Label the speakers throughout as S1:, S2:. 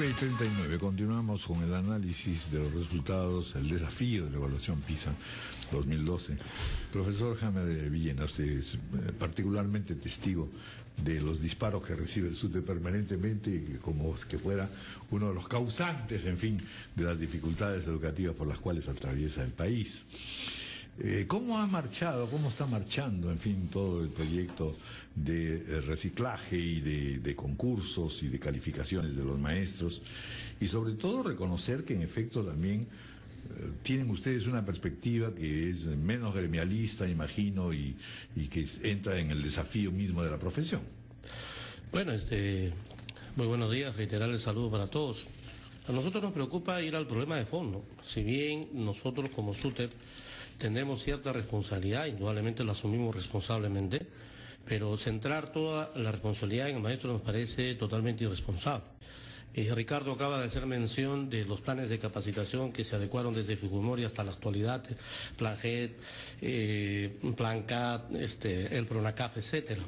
S1: 9:39, continuamos con el análisis de los resultados, el desafío de la evaluación PISA 2012. Profesor Jaime Villena, usted es particularmente testigo de los disparos que recibe el SUTEP permanentemente, como que fuera uno de los causantes, en fin, de las dificultades educativas por las cuales atraviesa el país. ¿Cómo ha marchado, cómo está marchando, en fin, todo el proyecto de reciclaje y de concursos y de calificaciones de los maestros? Y sobre todo reconocer que en efecto también tienen ustedes una perspectiva que es menos gremialista, imagino, y que entra en el desafío mismo de la profesión.
S2: Bueno, muy buenos días, reiterar el saludo para todos. A nosotros nos preocupa ir al problema de fondo. Si bien nosotros como SUTEP tenemos cierta responsabilidad, indudablemente lo asumimos responsablemente, pero centrar toda la responsabilidad en el maestro nos parece totalmente irresponsable. Ricardo acaba de hacer mención de los planes de capacitación que se adecuaron desde Fujimori hasta la actualidad, Plan GED, Plan CAT, el PRONACAF, etcétera.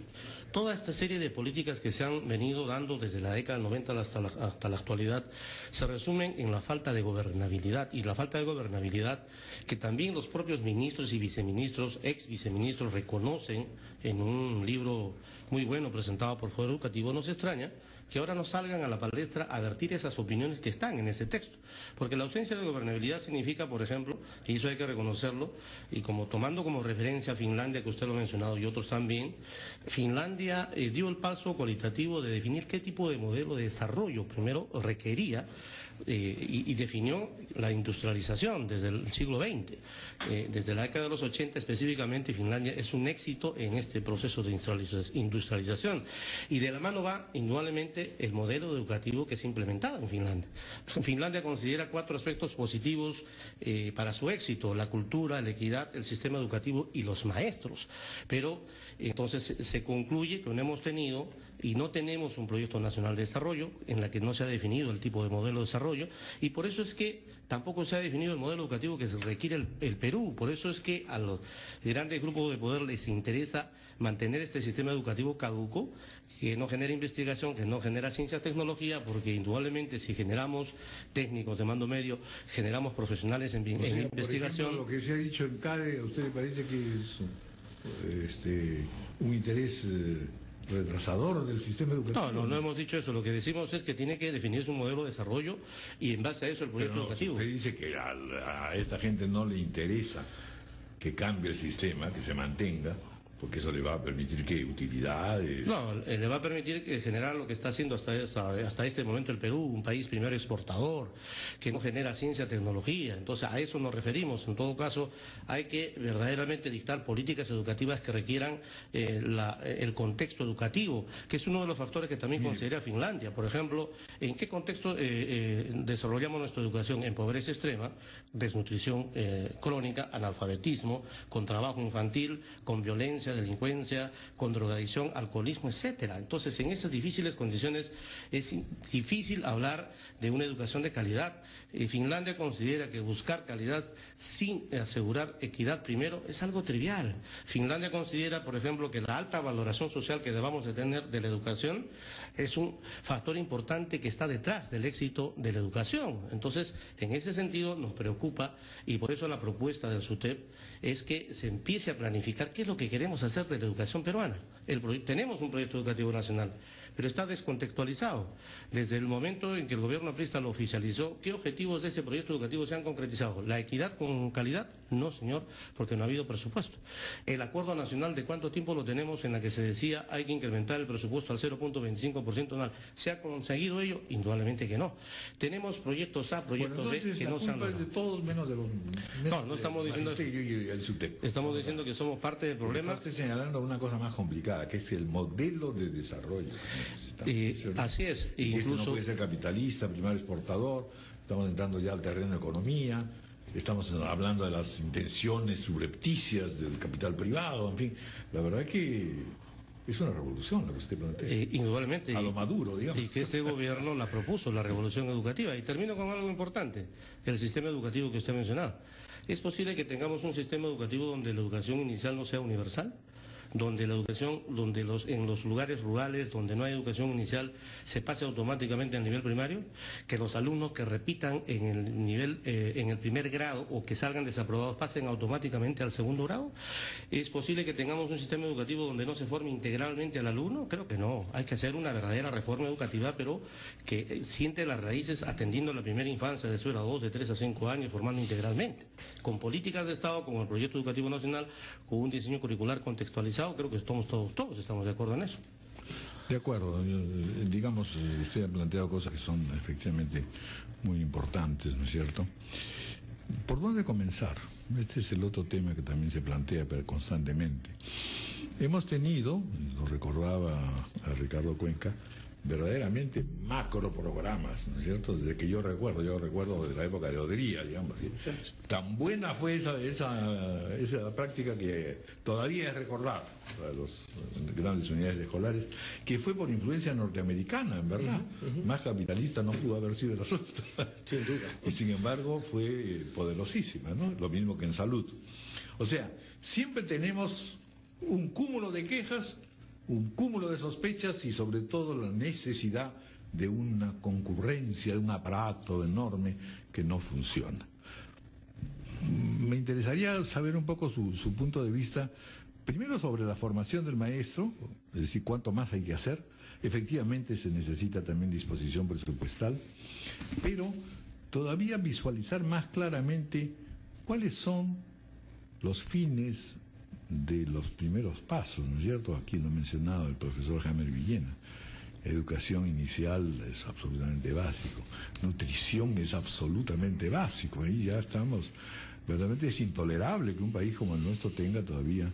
S2: Toda esta serie de políticas que se han venido dando desde la década del 90 hasta la actualidad se resumen en la falta de gobernabilidad, y la falta de gobernabilidad que también los propios ministros y viceministros, ex viceministros, reconocen en un libro muy bueno presentado por Foro Educativo. Nos extraña que ahora no salgan a la palestra a vertir esas opiniones que están en ese texto, porque la ausencia de gobernabilidad significa, por ejemplo, y eso hay que reconocerlo, y como tomando como referencia a Finlandia, que usted lo ha mencionado y otros también, Finlandia dio el paso cualitativo de definir qué tipo de modelo de desarrollo primero requería, y definió la industrialización desde el siglo XX. Desde la década de los 80 específicamente, Finlandia es un éxito en este proceso de industrialización, y de la mano va indudablemente el modelo educativo que se ha implementado en Finlandia. Finlandia considera 4 aspectos positivos para su éxito: la cultura, la equidad, el sistema educativo y los maestros. Pero entonces se concluye que no hemos tenido y no tenemos un proyecto nacional de desarrollo en la que no se ha definido el tipo de modelo de desarrollo, y por eso es que tampoco se ha definido el modelo educativo que se requiere el Perú. Por eso es que a los grandes grupos de poder les interesa mantener este sistema educativo caduco, que no genera investigación, que no genera ciencia, tecnología, porque indudablemente si generamos técnicos de mando medio, generamos profesionales en investigación.
S1: Por ejemplo, lo que se ha dicho en CADE, ¿a usted le parece que es un interés retrasador del sistema educativo?
S2: No hemos dicho eso. Lo que decimos es que tiene que definirse un modelo de desarrollo y en base a eso el proyecto educativo.
S1: Usted dice que a esta gente no le interesa que cambie el sistema, que se mantenga, porque eso le va a permitir que utilidades...
S2: No, le va a permitir generar lo que está haciendo hasta este momento el Perú, un país primero exportador, que no genera ciencia, tecnología. Entonces a eso nos referimos. En todo caso, hay que verdaderamente dictar políticas educativas que requieran el contexto educativo, que es uno de los factores que también considera Finlandia. Por ejemplo, ¿en qué contexto desarrollamos nuestra educación? En pobreza extrema, desnutrición crónica, analfabetismo, con trabajo infantil, con violencia, delincuencia, con drogadicción, alcoholismo, etcétera. Entonces, en esas difíciles condiciones es difícil hablar de una educación de calidad. Finlandia considera que buscar calidad sin asegurar equidad primero es algo trivial. Finlandia considera, por ejemplo, que la alta valoración social que debamos de tener de la educación es un factor importante que está detrás del éxito de la educación. Entonces, en ese sentido nos preocupa, y por eso la propuesta del SUTEP es que se empiece a planificar qué es lo que queremos hacer de la educación peruana. Tenemos un proyecto educativo nacional, pero está descontextualizado. Desde el momento en que el gobierno aprista lo oficializó, ¿qué objetivos de ese proyecto educativo se han concretizado? ¿La equidad con calidad? No, señor, porque no ha habido presupuesto. El acuerdo nacional, ¿de cuánto tiempo lo tenemos en la que se decía hay que incrementar el presupuesto al 0.25% anual? ¿Se ha conseguido ello? Indudablemente que no. Tenemos proyectos A, proyectos B que no se han logrado.
S1: De todos menos de los...
S2: No estamos diciendo eso.
S1: Y el SUTEP.
S2: Estamos diciendo que somos parte del problema.
S1: Estoy señalando una cosa más complicada, que es el modelo de desarrollo.
S2: Así es.
S1: Incluso no puede ser capitalista, primario exportador. Estamos entrando ya al terreno de economía. Estamos hablando de las intenciones subrepticias del capital privado. En fin, la verdad que es una revolución lo que usted plantea.
S2: Indudablemente.
S1: A lo Maduro, digamos.
S2: Y que este gobierno la propuso, la revolución educativa. Y termino con algo importante, el sistema educativo que usted ha mencionado. ¿Es posible que tengamos un sistema educativo donde la educación inicial no sea universal? donde la educación, en los lugares rurales donde no hay educación inicial se pase automáticamente al nivel primario, que los alumnos que repitan en el nivel, en el primer grado o que salgan desaprobados pasen automáticamente al segundo grado. ¿Es posible que tengamos un sistema educativo donde no se forme integralmente al alumno? Creo que no. Hay que hacer una verdadera reforma educativa, pero que siente las raíces atendiendo a la primera infancia de 0 a 2, de 3 a 5 años, formando integralmente. Con políticas de Estado, como el Proyecto Educativo Nacional, con un diseño curricular contextualizado, creo que todos estamos de acuerdo en eso.
S1: De acuerdo. Digamos, usted ha planteado cosas que son efectivamente muy importantes, ¿no es cierto? ¿Por dónde comenzar? Este es el otro tema que también se plantea constantemente. Hemos tenido, lo recordaba a Ricardo Cuenca, verdaderamente macro programas, ¿no es cierto? Desde que yo recuerdo de la época de Odría, digamos. Tan buena fue esa práctica que todavía es recordar para las grandes unidades escolares, que fue por influencia norteamericana, en verdad. Más capitalista no pudo haber sido el asunto.
S3: Sin duda.
S1: Y sin embargo fue poderosísima, ¿no? Lo mismo que en salud. O sea, siempre tenemos un cúmulo de quejas, un cúmulo de sospechas y sobre todo la necesidad de una concurrencia, de un aparato enorme que no funciona. Me interesaría saber un poco su punto de vista, primero sobre la formación del maestro, es decir, cuánto más hay que hacer. Efectivamente se necesita también disposición presupuestal, pero todavía visualizar más claramente cuáles son los fines de los primeros pasos, ¿no es cierto? Aquí lo ha mencionado el profesor Jaime Villena. Educación inicial es absolutamente básico. Nutrición es absolutamente básico. Ahí ya estamos. Verdaderamente es intolerable que un país como el nuestro tenga todavía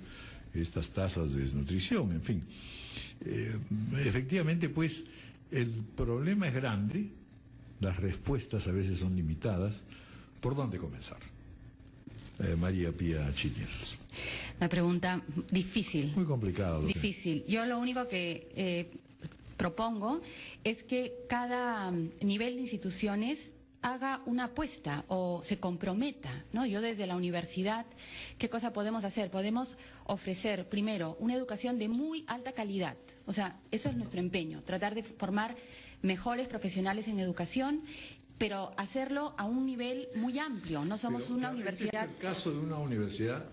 S1: estas tasas de desnutrición. En fin, efectivamente, pues, el problema es grande. Las respuestas a veces son limitadas. ¿Por dónde comenzar? María Pía Chiniers.
S4: Una pregunta difícil.
S1: Muy complicado.
S4: Difícil. Yo lo único que propongo es que cada nivel de instituciones haga una apuesta o se comprometa, ¿no? Yo desde la universidad, ¿qué cosa podemos hacer? Podemos ofrecer, primero, una educación de muy alta calidad. O sea, eso es nuestro empeño, tratar de formar mejores profesionales en educación, pero hacerlo a un nivel muy amplio. No somos una universidad...
S1: Este es el caso de una universidad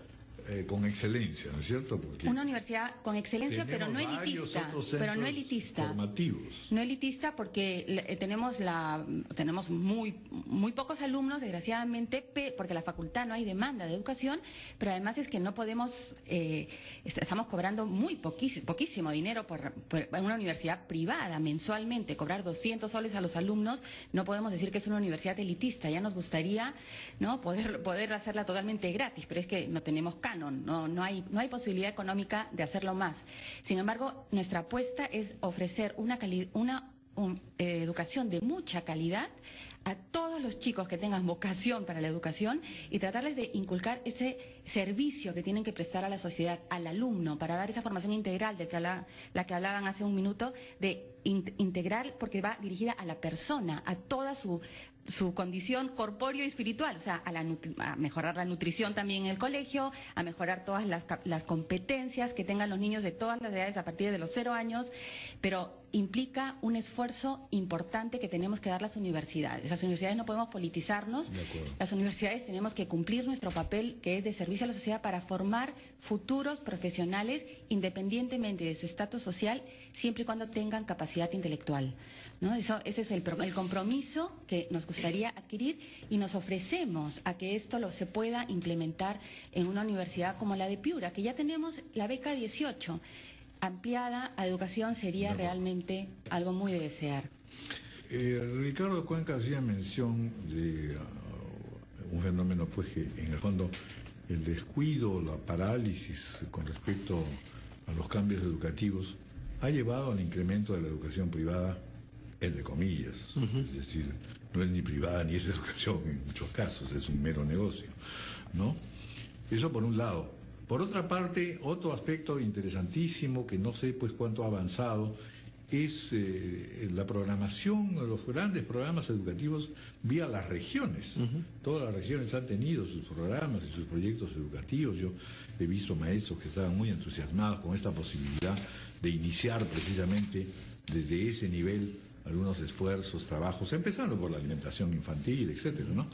S1: con excelencia, ¿no es cierto? Porque
S4: una universidad con excelencia, pero no elitista. Pero no elitista.
S1: Formativos.
S4: No elitista porque tenemos muy pocos alumnos, desgraciadamente, porque la facultad no hay demanda de educación, pero además es que no podemos, estamos cobrando muy poquísimo dinero por una universidad privada mensualmente. Cobrar 200 soles a los alumnos, no podemos decir que es una universidad elitista. Ya nos gustaría, ¿no?, poder hacerla totalmente gratis, pero es que no tenemos no hay posibilidad económica de hacerlo más. Sin embargo, nuestra apuesta es ofrecer una educación de mucha calidad a todos los chicos que tengan vocación para la educación y tratarles de inculcar ese servicio que tienen que prestar a la sociedad, al alumno, para dar esa formación integral de la que hablaban hace un minuto, de integral, porque va dirigida a la persona, a toda su condición corpóreo y espiritual, o sea, a mejorar la nutrición también en el colegio, a mejorar todas las competencias que tengan los niños de todas las edades a partir de los 0 años, pero implica un esfuerzo importante que tenemos que dar las universidades. Las universidades no podemos politizarnos, las universidades tenemos que cumplir nuestro papel, que es de servicio a la sociedad, para formar futuros profesionales independientemente de su estatus social, siempre y cuando tengan capacidad intelectual, ¿no? Ese es el compromiso que nos gustaría adquirir y nos ofrecemos a que esto se pueda implementar en una universidad como la de Piura, que ya tenemos la beca 18. Ampliada a educación sería realmente algo muy de desear.
S1: Ricardo Cuenca hacía mención de un fenómeno, pues, que en el fondo el descuido, la parálisis con respecto a los cambios educativos ha llevado al incremento de la educación privada, entre comillas. Es decir, no es ni privada ni es educación en muchos casos, es un mero negocio, ¿no? Eso por un lado. Por otra parte, otro aspecto interesantísimo que no sé pues cuánto ha avanzado es la programación, los grandes programas educativos vía las regiones. Todas las regiones han tenido sus programas y sus proyectos educativos. Yo he visto maestros que estaban muy entusiasmados con esta posibilidad de iniciar precisamente desde ese nivel algunos esfuerzos, trabajos, empezando por la alimentación infantil, etcétera, ¿no?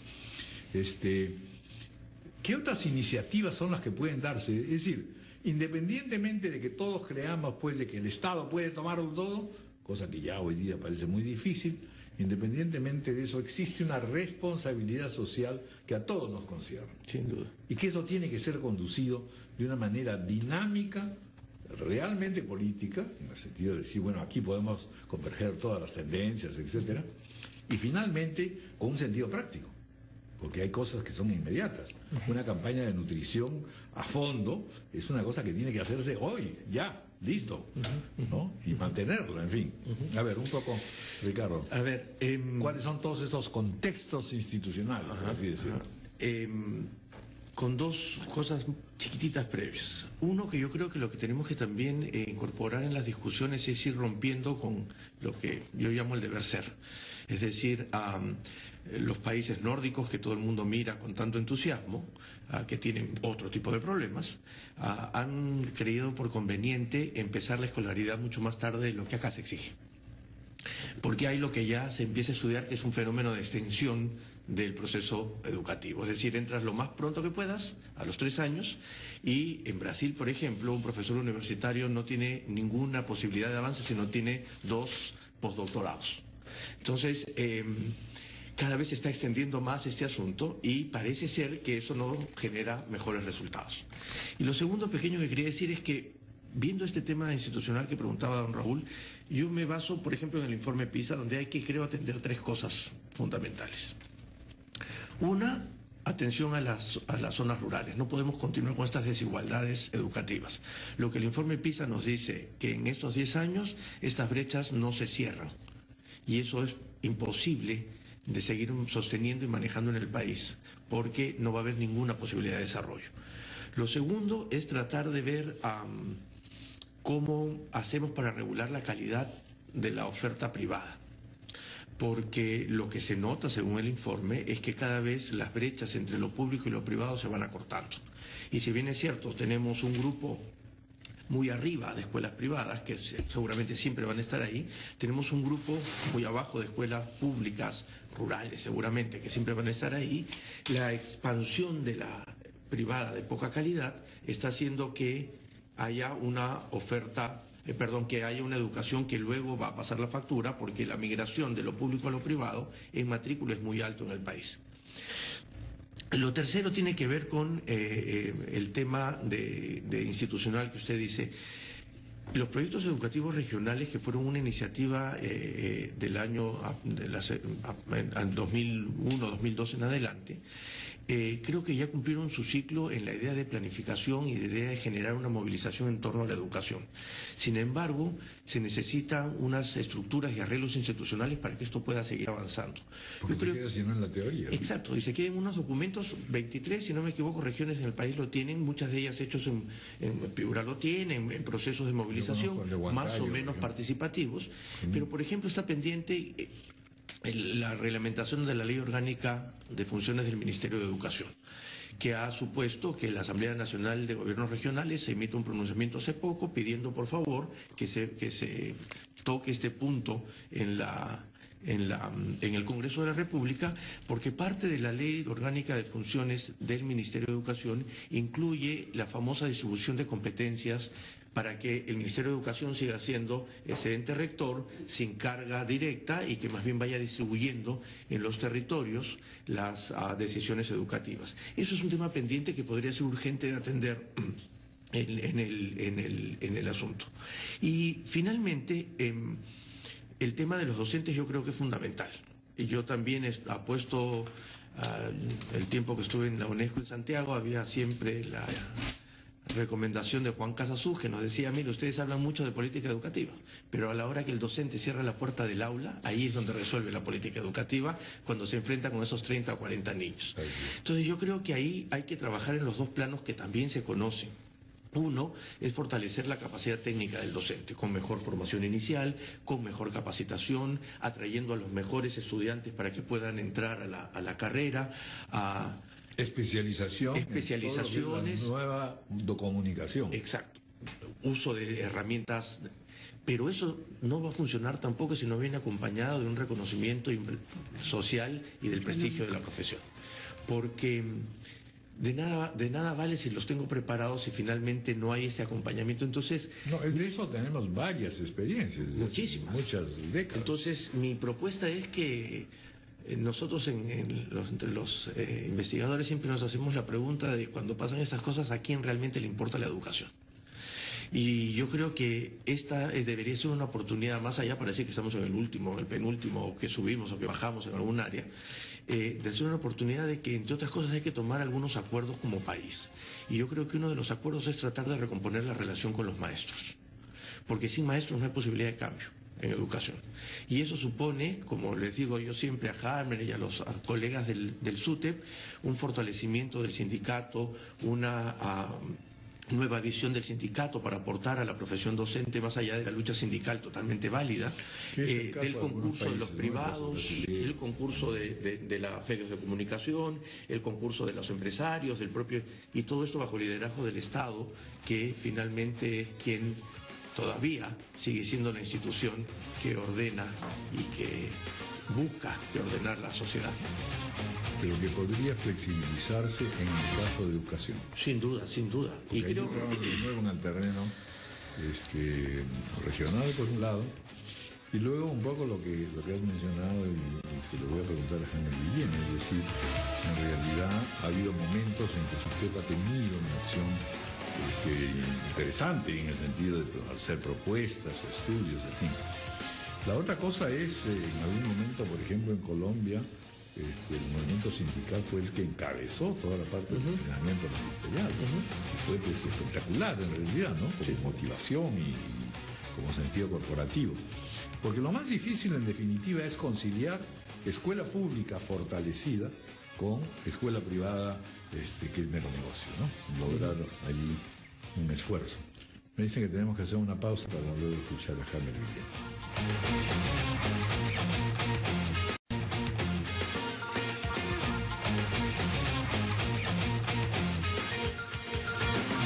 S1: ¿Qué otras iniciativas son las que pueden darse? Es decir, independientemente de que todos creamos pues de que el Estado puede tomarlo todo, cosa que ya hoy día parece muy difícil, independientemente de eso existe una responsabilidad social que a todos nos concierne.
S3: Sin duda.
S1: Y que eso tiene que ser conducido de una manera dinámica, realmente política, en el sentido de decir, bueno, aquí podemos converger todas las tendencias, etcétera, y finalmente con un sentido práctico. Porque hay cosas que son inmediatas. Una campaña de nutrición a fondo es una cosa que tiene que hacerse hoy, ya, listo, ¿no? Y mantenerla, en fin. A ver, un poco, Ricardo.
S3: A ver,
S1: ¿cuáles son todos estos contextos institucionales, por así decirlo?
S3: Con dos cosas chiquititas previas. Uno, que yo creo que lo que tenemos que también incorporar en las discusiones es ir rompiendo con lo que yo llamo el deber ser. Es decir, los países nórdicos que todo el mundo mira con tanto entusiasmo, que tienen otro tipo de problemas, han creído por conveniente empezar la escolaridad mucho más tarde de lo que acá se exige. Porque hay lo que ya se empieza a estudiar, que es un fenómeno de extensión del proceso educativo. Es decir, entras lo más pronto que puedas, a los 3 años, y en Brasil, por ejemplo, un profesor universitario no tiene ninguna posibilidad de avance si no tiene 2 postdoctorados. Entonces, cada vez se está extendiendo más este asunto y parece ser que eso no genera mejores resultados. Y lo segundo pequeño que quería decir es que, viendo este tema institucional que preguntaba don Raúl, yo me baso, por ejemplo, en el informe PISA, donde hay que, creo, atender 3 cosas fundamentales. Una, atención a las zonas rurales. No podemos continuar con estas desigualdades educativas. Lo que el informe PISA nos dice, que en estos 10 años estas brechas no se cierran. Y eso es imposible de seguir sosteniendo y manejando en el país, porque no va a haber ninguna posibilidad de desarrollo. Lo segundo es tratar de ver cómo hacemos para regular la calidad de la oferta privada. Porque lo que se nota, según el informe, es que cada vez las brechas entre lo público y lo privado se van acortando. Y si bien es cierto, tenemos un grupo muy arriba de escuelas privadas, que seguramente siempre van a estar ahí, tenemos un grupo muy abajo de escuelas públicas, rurales seguramente, que siempre van a estar ahí. La expansión de la privada de poca calidad está haciendo que haya una oferta, que haya una educación que luego va a pasar la factura, porque la migración de lo público a lo privado en matrícula es muy alto en el país. Lo tercero tiene que ver con el tema de institucional que usted dice. Los proyectos educativos regionales, que fueron una iniciativa del año 2001-2002 en adelante, creo que ya cumplieron su ciclo en la idea de planificación y de idea de generar una movilización en torno a la educación. Sin embargo, se necesitan unas estructuras y arreglos institucionales para que esto pueda seguir avanzando.
S1: Porque se queda sino en la teoría.
S3: Exacto, y se quedan unos documentos, 23, si no me equivoco, regiones en el país lo tienen, muchas de ellas hechos en Piura lo tienen, en procesos de movilización más o menos participativos, pero por ejemplo está pendiente la reglamentación de la Ley Orgánica de Funciones del Ministerio de Educación, que ha supuesto que la Asamblea Nacional de Gobiernos Regionales se emite un pronunciamiento hace poco pidiendo por favor que se toque este punto en el Congreso de la República, porque parte de la Ley Orgánica de Funciones del Ministerio de Educación incluye la famosa distribución de competencias para que el Ministerio de Educación siga siendo ese ente rector sin carga directa y que más bien vaya distribuyendo en los territorios las decisiones educativas. Eso es un tema pendiente que podría ser urgente de atender en el asunto. Y finalmente, el tema de los docentes yo creo que es fundamental. Y yo también apuesto, el tiempo que estuve en la UNESCO en Santiago, había siempre la recomendación de Juan Casasus, que nos decía, mire, ustedes hablan mucho de política educativa, pero a la hora que el docente cierra la puerta del aula, ahí es donde resuelve la política educativa, cuando se enfrenta con esos 30 o 40 niños. Entonces yo creo que ahí hay que trabajar en los dos planos que también se conocen, Uno es fortalecer la capacidad técnica del docente, con mejor formación inicial, con mejor capacitación, atrayendo a los mejores estudiantes para que puedan entrar a la carrera, a
S1: especializaciones, nueva comunicación.
S3: Exacto, uso de herramientas, pero eso no va a funcionar tampoco si no viene acompañado de un reconocimiento social y del prestigio de la profesión, porque de nada vale si los tengo preparados si finalmente no hay este acompañamiento. Entonces,
S1: de eso tenemos varias experiencias.
S3: Muchísimas.
S1: Muchas décadas.
S3: Entonces, mi propuesta es que nosotros entre los investigadores siempre nos hacemos la pregunta de cuando pasan estas cosas, ¿a quién realmente le importa la educación? Y yo creo que esta debería ser una oportunidad, más allá para decir que estamos en el penúltimo, o que subimos o que bajamos en algún área, de ser una oportunidad de que, entre otras cosas, hay que tomar algunos acuerdos como país. Y yo creo que uno de los acuerdos es tratar de recomponer la relación con los maestros. Porque sin maestros no hay posibilidad de cambio en educación. Y eso supone, como les digo yo siempre a Hammer y a los colegas del SUTEP, un fortalecimiento del sindicato, una nueva visión del sindicato para aportar a la profesión docente más allá de la lucha sindical totalmente válida, del concurso de los privados, el concurso de las medios de comunicación, el concurso de los empresarios, del propio, y todo esto bajo el liderazgo del Estado, que finalmente es quien todavía sigue siendo la institución que ordena y que busca ordenar la sociedad.
S1: Pero que podría flexibilizarse en el caso de educación.
S3: Sin duda, sin duda.
S1: Porque y creo que de nuevo en el terreno regional por un lado, y luego un poco lo que has mencionado y que le voy a preguntar a Jaime Guillén, es decir, en realidad ha habido momentos en que usted ha tenido una acción interesante en el sentido de hacer propuestas, estudios, en fin. La otra cosa es, en algún momento, por ejemplo, en Colombia, el movimiento sindical fue el que encabezó toda la parte del funcionamiento ministerial. Y fue espectacular en realidad, ¿no? Como motivación y como sentido corporativo. Porque lo más difícil en definitiva es conciliar escuela pública fortalecida con escuela privada que es mero negocio, ¿no? Lograr allí un esfuerzo. Me dicen que tenemos que hacer una pausa para luego escuchar a Jaime Guillén.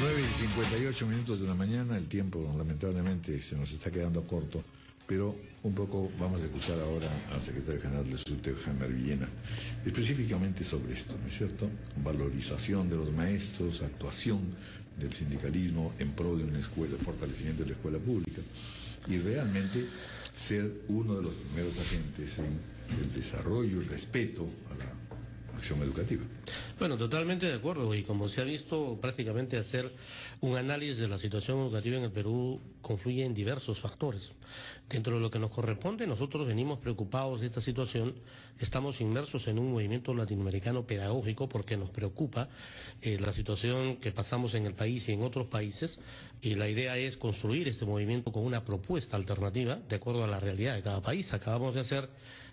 S1: 9:58 minutos de la mañana, el tiempo lamentablemente se nos está quedando corto, pero un poco vamos a escuchar ahora al secretario general del SUTEP, Jaime Villena, específicamente sobre esto, ¿no es cierto? Valorización de los maestros, actuación del sindicalismo en pro de una escuela, fortalecimiento de la escuela pública y realmente ser uno de los primeros agentes en el desarrollo y respeto a la acción educativa.
S2: Bueno, totalmente de acuerdo, y como se ha visto, prácticamente hacer un análisis de la situación educativa en el Perú confluye en diversos factores. Dentro de lo que nos corresponde, nosotros venimos preocupados de esta situación, estamos inmersos en un movimiento latinoamericano pedagógico porque nos preocupa la situación que pasamos en el país y en otros países, y la idea es construir este movimiento con una propuesta alternativa de acuerdo a la realidad de cada país. Acabamos de hacer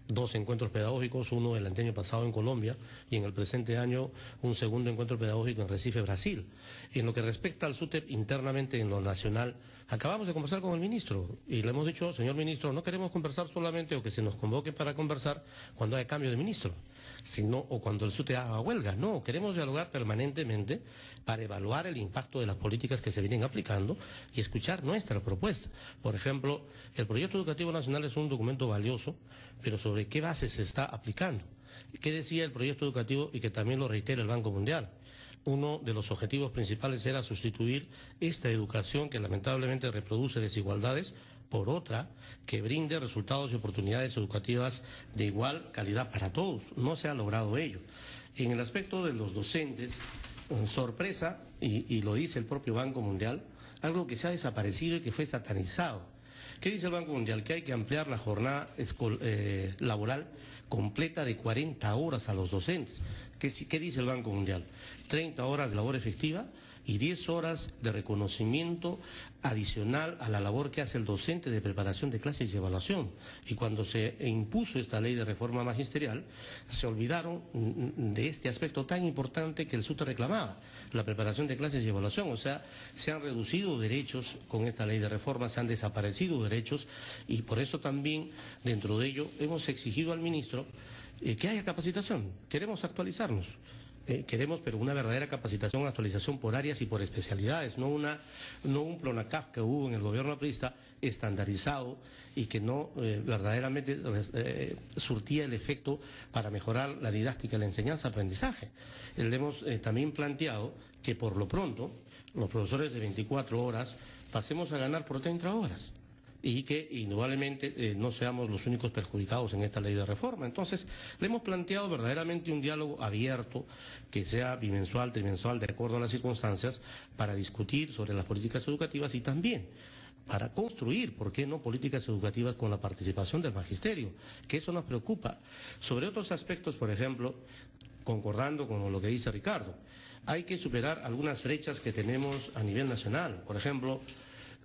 S2: 2 encuentros pedagógicos, uno el año pasado en Colombia y en el presente año un segundo encuentro pedagógico en Recife, Brasil. En lo que respecta al SUTEP internamente en lo nacional, acabamos de conversar con el ministro y le hemos dicho, señor ministro, no queremos conversar solamente o que se nos convoque para conversar cuando haya cambio de ministro, sino o cuando el SUTEP haga huelga. No, queremos dialogar permanentemente para evaluar el impacto de las políticas que se vienen aplicando y escuchar nuestra propuesta. Por ejemplo, el proyecto educativo nacional es un documento valioso, pero ¿sobre qué base se está aplicando? ¿Qué decía el proyecto educativo y que también lo reitera el Banco Mundial? Uno de los objetivos principales era sustituir esta educación que lamentablemente reproduce desigualdades por otra que brinde resultados y oportunidades educativas de igual calidad para todos. No se ha logrado ello. En el aspecto de los docentes, sorpresa, y lo dice el propio Banco Mundial, algo que se ha desaparecido y que fue satanizado. ¿Qué dice el Banco Mundial? Que hay que ampliar la jornada laboral completa de 40 horas a los docentes. ¿Qué dice el Banco Mundial? 30 horas de labor efectiva y 10 horas de reconocimiento adicional a la labor que hace el docente de preparación de clases y evaluación. Y cuando se impuso esta ley de reforma magisterial, se olvidaron de este aspecto tan importante que el SUTE reclamaba, la preparación de clases y evaluación. O sea, se han reducido derechos con esta ley de reforma, se han desaparecido derechos, y por eso también, dentro de ello, hemos exigido al ministro que haya capacitación. Queremos actualizarnos. Queremos, pero una verdadera capacitación, actualización por áreas y por especialidades, no un PLONACAP que hubo en el gobierno aprista estandarizado y que no verdaderamente surtía el efecto para mejorar la didáctica, la enseñanza-aprendizaje. Le hemos también planteado que por lo pronto los profesores de 24 horas pasemos a ganar por 30 horas. Y que indudablemente no seamos los únicos perjudicados en esta ley de reforma. Entonces, le hemos planteado verdaderamente un diálogo abierto, que sea bimensual, trimensual, de acuerdo a las circunstancias, para discutir sobre las políticas educativas y también para construir, ¿por qué no?, políticas educativas con la participación del magisterio, que eso nos preocupa. Sobre otros aspectos, por ejemplo, concordando con lo que dice Ricardo, hay que superar algunas brechas que tenemos a nivel nacional. Por ejemplo,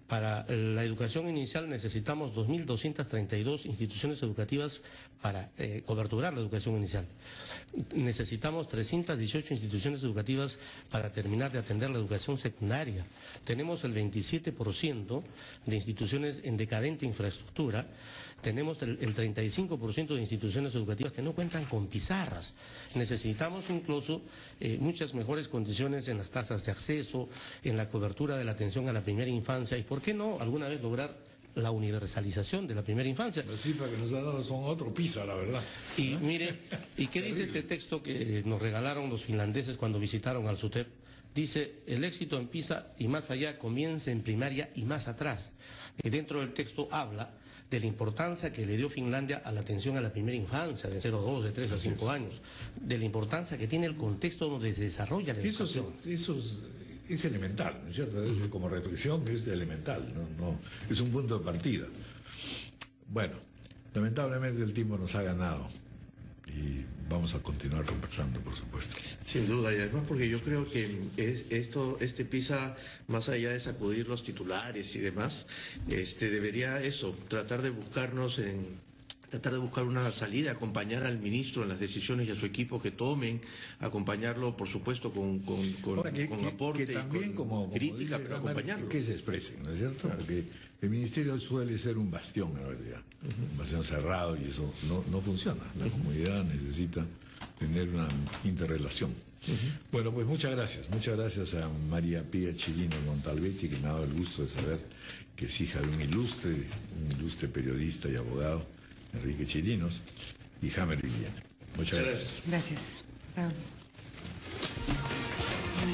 S2: para la educación inicial necesitamos 2.232 instituciones educativas para coberturar la educación inicial. Necesitamos 318 instituciones educativas para terminar de atender la educación secundaria. Tenemos el 27% de instituciones en decadente infraestructura. Tenemos el 35% de instituciones educativas que no cuentan con pizarras. Necesitamos incluso muchas mejores condiciones en las tasas de acceso, en la cobertura de la atención a la primera infancia y, ¿por qué no?, alguna vez lograr la universalización de la primera infancia.
S1: Las cifras que nos han dado son otro piso, la verdad.
S2: Y mire, ¿y qué dice este texto que nos regalaron los finlandeses cuando visitaron al SUTEP? Dice, el éxito en PISA y más allá comienza en primaria y más atrás. Dentro del texto habla de la importancia que le dio Finlandia a la atención a la primera infancia, de 0 a 2, de 3 a 5 años, de la importancia que tiene el contexto donde se desarrolla la educación.
S1: Eso es elemental, ¿no es cierto? Como reflexión es elemental, no es un punto de partida. Bueno, lamentablemente el tiempo nos ha ganado y vamos a continuar conversando, por supuesto.
S3: Sin duda, y además porque yo creo que este PISA, más allá de sacudir los titulares y demás, debería tratar de buscar una salida, acompañar al ministro en las decisiones y a su equipo que tomen, acompañarlo, por supuesto, con aporte
S1: que también,
S3: y con crítica, pero acompañarlo.
S1: Que se expresen, ¿no es cierto? Porque el ministerio suele ser un bastión, en realidad, un bastión cerrado, y eso no funciona. La comunidad necesita tener una interrelación. Bueno, pues muchas gracias a María Pía Chirino Montalbetti, que me ha dado el gusto de saber que es hija de un ilustre periodista y abogado, Enrique Chirinos, y Jamer Villena. Muchas gracias.
S4: Gracias, Raúl.